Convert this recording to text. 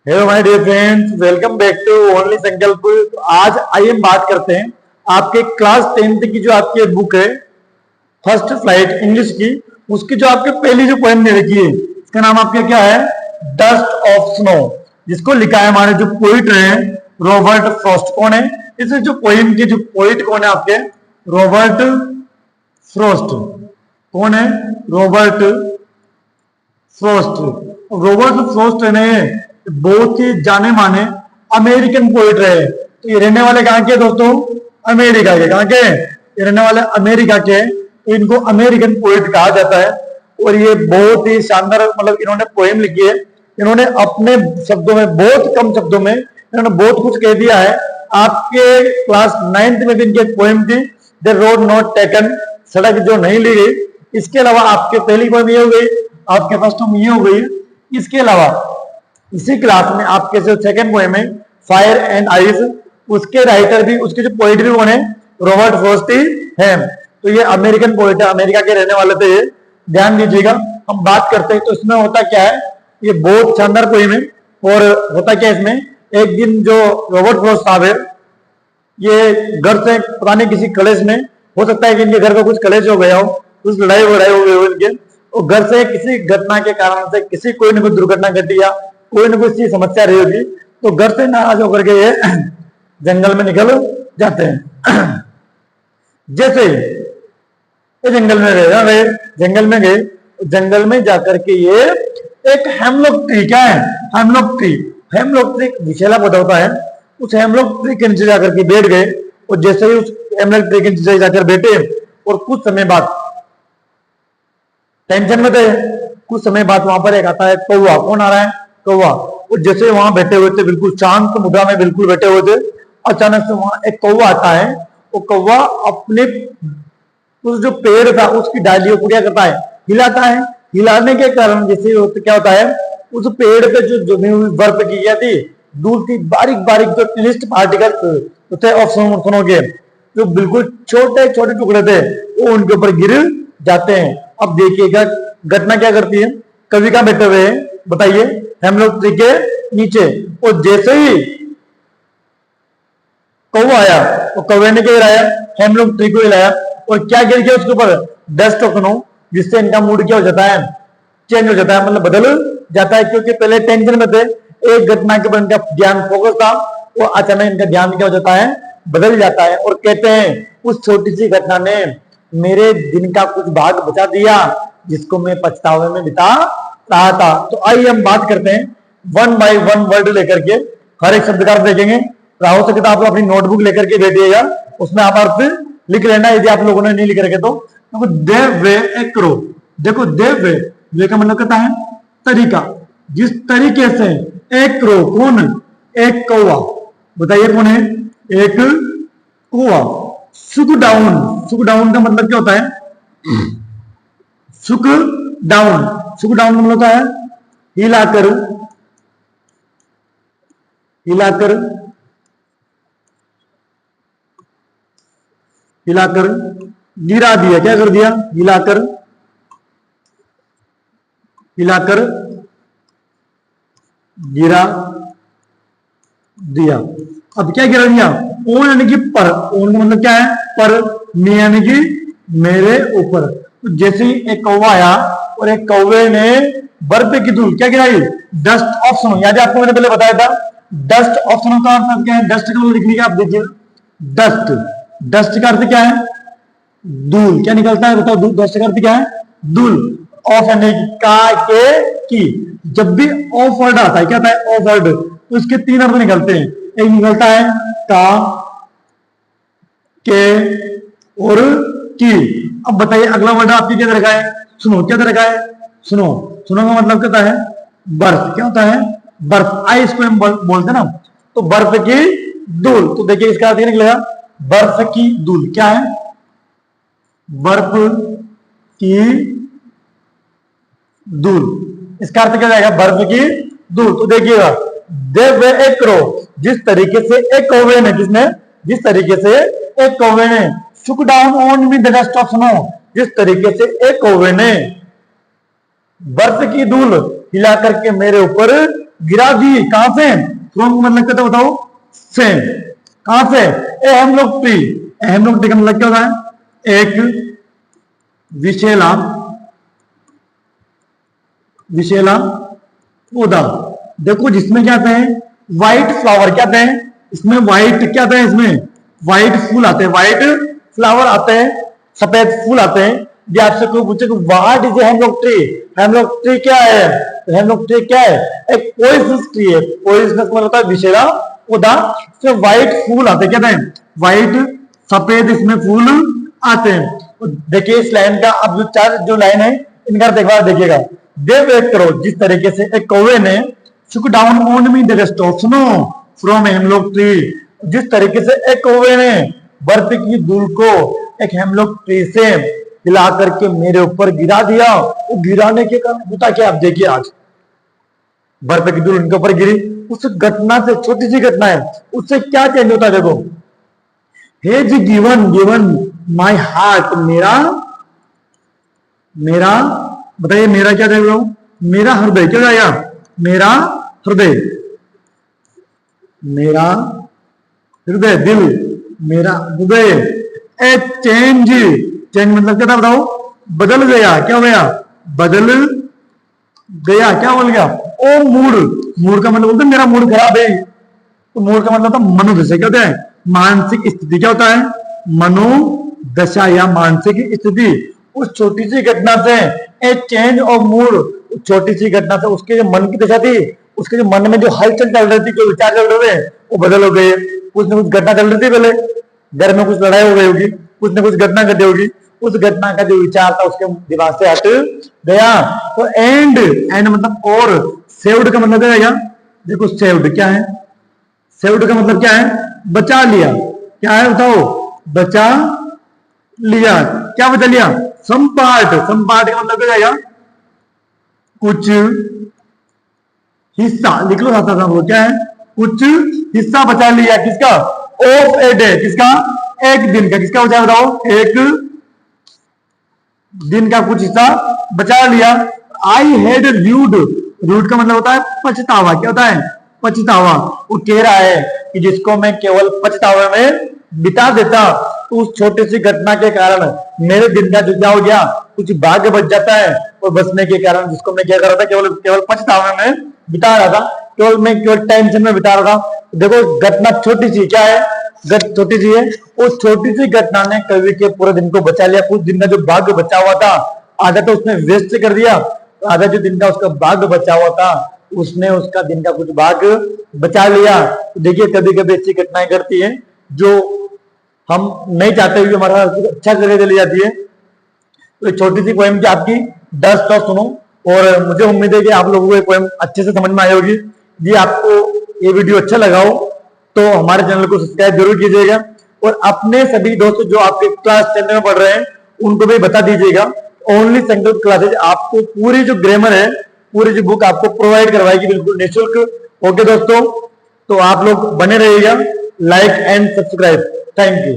Hello my dear friends, welcome back to only Sankalp. आज आइए हम बात करते हैं आपके क्लास 10th की जो आपकी बुक है फर्स्ट फ्लाइट इंग्लिश की, उसकी जो आपके पहली जो पोएम दे रखी है इसका नाम आपके क्या है, डस्ट ऑफ स्नो, जिसको लिखा है हमारे जो पोइट है रॉबर्ट फ्रॉस्ट। कौन है इस जो पोएम के जो पोइट कौन है आपके, रॉबर्ट फ्रॉस्ट। कौन है, रॉबर्ट फ्रॉस्ट। रॉबर्ट फ्रॉस्ट ने बहुत ही जाने माने अमेरिकन पोइट रहे। तो ये रहने वाले कहाँ के दोस्तों, अमेरिका के। कहाँ के, ये रहने वाले अमेरिका के। इनको अमेरिकन पोइट कहा जाता है और ये बहुत ही शानदार मतलब इन्होंने पोएम लिखी है। इन्होंने अपने शब्दों में, बहुत कम शब्दों में इन्होंने बहुत कुछ कह दिया है। आपके क्लास 9th में भी इनकी पोएम थी, द रोड नॉट टेकन, सड़क जो नहीं ली गई। इसके अलावा आपके पहली पोएम ये हो गई, आपके फर्स्ट पोएम ये हो गई। इसके अलावा इसी क्लास में आपके जो सेकंड पोएम है फायर एंड आइज, उसके राइटर भी, उसके जो पोइट भी कौन है, रॉबर्ट फ्रॉस्ट है। तो ये अमेरिकन पोइट है, अमेरिका के रहने वाले थे, ये ध्यान दीजिएगा। हम बात करते हैं तो इसमें होता क्या है, ये बहुत शानदार पोएम है। और होता क्या है इसमें, एक दिन जो रॉबर्ट फ्रॉस्ट साहब है, ये घर से पता नहीं किसी कलेश में, हो सकता है कि इनके घर का कुछ कलेश हो गया हो, कुछ लड़ाई वड़ाई हो गई हो इनके, और घर से किसी घटना के कारण से किसी कोई न कोई दुर्घटना घटी या कोई न कोई समस्या रही होगी, तो घर से नाराज होकर के ये जंगल में निकल जाते हैं। जैसे ये जंगल में गए, जंगल में गए, जंगल में जाकर के ये एक हेमलॉक ट्री, क्या है, हेमलॉक ट्री, हेमलॉक ट्री विषैला पौधा होता है, उस हेमलॉक ट्री के नीचे जाकर के बैठ गए। और जैसे ही उस हेमलॉक ट्री के नीचे जाकर बैठे और कुछ समय बाद, टेंशन में थे, कुछ समय बाद वहां पर एक आता है कौवा। कौन आ रहा है, कौवा। और जैसे वहां बैठे हुए थे, बिल्कुल शांत मुद्रा में बिल्कुल बैठे हुए थे, अचानक से वहां एक कौवा आता है। वो कौवा अपने उस जो पेड़ था उसकी डालियों को क्या करता है, हिलाता है। हिलाने के कारण जैसे क्या होता है, उस पेड़ पे जो जमी हुई बर्फ की गया थी, दूर की बारीक बारीक जो टिनिस्ट पार्टिकल थे ऑफ स्नो के, जो बिल्कुल छोटे छोटे टुकड़े थे, वो उनके ऊपर गिर जाते हैं। अब देखिएगा घटना क्या करती है, कवि का बैठे हुए हैं बताइए, हेमलॉक ट्री के नीचे। और जैसे ही कौवा आया, तो कौवे ने क्या हिलाया, हेमलॉक ट्री को हिलाया, और क्या गिर गया उसके ऊपर, डस्ट ऑफ स्नो, जिससे इनका मूड क्या हो जाता है, चेंज हो जाता है, मतलब बदल जाता है। क्योंकि पहले टेंशन में थे, एक घटना के ऊपर इनका ध्यान फोकस था, वो अचानक इनका ध्यान क्या हो जाता है, बदल जाता है। और कहते हैं उस छोटी सी घटना ने मेरे दिन का कुछ भाग बचा दिया, जिसको मैं पछतावे में बिता रहा था। तो आइए हम बात करते हैं वन बाय वन वर्ड लेकर के, हर एक शब्द का अर्थ देखेंगे। राहुल से किताब अपनी नोटबुक लेकर के बैठिएगा, उसमें आप अर्थ लिख लेना, यदि आप लोगों ने नहीं लिख रखे तो। देखो देव वे एक करो, देखो देव वे, वे का मतलब कहता है तरीका, जिस तरीके से एक करो, कौन, एक कौवा, बताइए कौन है, एक कौवा। सुक डाउन, सुक डाउन का मतलब क्या होता है, सुक डाउन, सुक डाउन का मतलब होता है हिलाकर, हिलाकर, हिलाकर गिरा दिया, क्या कर दिया, हिलाकर, हिलाकर गिरा दिया। अब क्या गिरा दिया, ओन यानी कि पर, ओन का मतलब क्या है, पर, मैं यानी कि मेरे ऊपर। तो जैसे ही एक कौवा आया और एक कौवे ने बर्फ की धूल क्या गिराई, डस्ट ऑफ स्नो। याद है आपको मैंने पहले बताया था, डस्ट ऑफ स्नो का अर्थ क्या है, डस्ट का लिखने का आप देखिए, डस्ट, डस्ट का अर्थ क्या है, धूल। क्या निकलता है बताओ, डस्ट का अर्थ क्या है, धूल। ऑफ यानी का, के, की, जब भी ऑफ वर्ड आता है, क्या आता है, ऑफ वर्ड, तो इसके तीन अर्थ निकलते हैं। एक निकलता है का, के और की। अब बताइए अगला वर्ड आपकी क्या रखा है, सुनो, क्या रखा है, सुनो। सुनो का मतलब क्या होता है, बर्फ। क्या होता है, बर्फ, आइस को हम बोलते ना, तो बर्फ की धूल। तो देखिए इसका अर्थ निकलेगा बर्फ की धूल। क्या है, बर्फ की धूल, इसका अर्थ क्या जाएगा, बर्फ की धूल। तो देखिएगा देव एक करो, जिस तरीके से एक कौवे ने, किसने, जिस तरीके से एक कौवे ने, सुक down on me the dust of snow, जिस तरीके से एक कौवे ने बर्फ की धूल हिला करके मेरे ऊपर गिरा दी। कहां से? फ्रॉम का मतलब क्या था बताओ? से। कहां से? ए हम लोग ट्री। हम लोग ट्री का मतलब क्या होता है? एक विशेला विशेला पौधा। देखो जिसमें क्या आते हैं? White flower. क्या आते हैं इसमें? व्हाइट क्या आता है इसमें? व्हाइट फूल आते हैं, व्हाइट फ्लावर आते हैं, सफेद फूल आते हैं। ये आपसे कोई पूछे कि what is hemlock tree? Hemlock tree क्या है? तो हेमलॉक ट्री क्या है? एक पॉइजनस ट्री है। पॉइजनस मतलब होता है विषैला पौधा। इसमें व्हाइट फूल आते हैं। क्या है? व्हाइट सफेद इसमें फूल आते हैं। तो देखिए इस लाइन का अब जो चार जो लाइन है इनका देखा देखिएगा। दे वेट करो जिस तरीके से एक कौवे ने शुक down on me the rest of snow from hemlock tree. जिस तरीके से एक कौवे ने बर्फ की धूल को एक हेमलॉक ट्री से हिला करके मेरे ऊपर गिरा दिया, वो गिराने के कारण होता क्या आप देखिए। आज बर्फ की धूल उनके ऊपर गिरी, उस घटना से, छोटी सी घटना है, उससे क्या चेंज होता है देखो। Hedge given given my heart, मेरा मेरा बताइए मेरा क्या देख रहा हूं? मेरा हृदय। क्या जाएगा? मेरा हृदय, मेरा हृदय, दिल, मेरा हृदय। ए चेंज, चेंज मतलब क्या था बताओ? बदल गया। क्या हो गया? बदल गया। क्या बोल गया? ओ मूड, मूड का मतलब बोलते मेरा मूड खराब है। तो मूड का मतलब होता मनोदशा। क्या होता है? मानसिक स्थिति। क्या होता है? मनोदशा या मानसिक स्थिति। उस छोटी सी घटना से ए चेंज ऑफ मूड, छोटी सी घटना से उसके जो मन की दशा थी, उसके जो मन में जो हलचल चल रही थी, जो विचार चल रहे थे, वो बदल हो गए। कुछ न कुछ घटना चल रही थी, पहले घर में कुछ लड़ाई हो गई होगी, कुछ न कुछ घटना घटी होगी, उस घटना का जो विचार था उसके दिमाग से हट गया। तो एंड, एंड मतलब और, सेव्ड का मतलब क्या है? देखो सेव्ड क्या है? सेव्ड का मतलब क्या है? बचा लिया। क्या है बताओ? बचा लिया। क्या बचा लिया? Some part. सम पार्ट का मतलब क्या जाएगा? कुछ हिस्सा। लिख लो साथ साथ। वो क्या है? कुछ हिस्सा बचा लिया। किसका? Of a day. किसका? एक दिन का। किसका बचा बताओ? एक दिन का कुछ हिस्सा बचा लिया। आई हैड रूड, रूड का मतलब होता है पछतावा। क्या होता है? पछतावा। वो कह रहा है कि जिसको मैं केवल पछतावे में बिता देता, तो उस छोटी सी घटना के कारण मेरे दिन का जो क्या हो गया, कुछ भाग्य बच जाता है। और बचने के कारण जिसको मैं क्या कर रहा था, केवल केवल पछतावे में बिता रहा था, केवल मैं केवल टेंशन में बिता रहा था। देखो घटना छोटी सी क्या है? छोटी सी है। उस छोटी सी घटना ने कवि के पूरे दिन को बचा लिया। कुछ दिन का जो भाग्य बचा हुआ था, आधा तो उसने वेस्ट कर दिया, आधा जो दिन का उसका भाग्य बचा हुआ था, उसने उसका दिन का कुछ भाग्य बचा लिया। तो देखिए कभी कभी ऐसी घटनाएं घटती है जो हम नहीं चाहते हुए हमारा अच्छा जगह चली जाती है। तो छोटी सी पोएम की आपकी 10 तो सुनो, और मुझे उम्मीद है कि आप लोगों को ये पोएम अच्छे से समझ में आई होगी। यदि आपको ये वीडियो अच्छा लगा हो तो हमारे चैनल को सब्सक्राइब जरूर कीजिएगा, और अपने सभी दोस्त जो आपके क्लास 10 में पढ़ रहे हैं उनको भी बता दीजिएगा। ओनली संकल्प क्लासेज आपको पूरी जो ग्रामर है, पूरी जो बुक आपको प्रोवाइड करवाएगी बिल्कुल निःशुल्क। ओके दोस्तों, तो आप लोग बने रहिएगा। Like and subscribe. Thank you.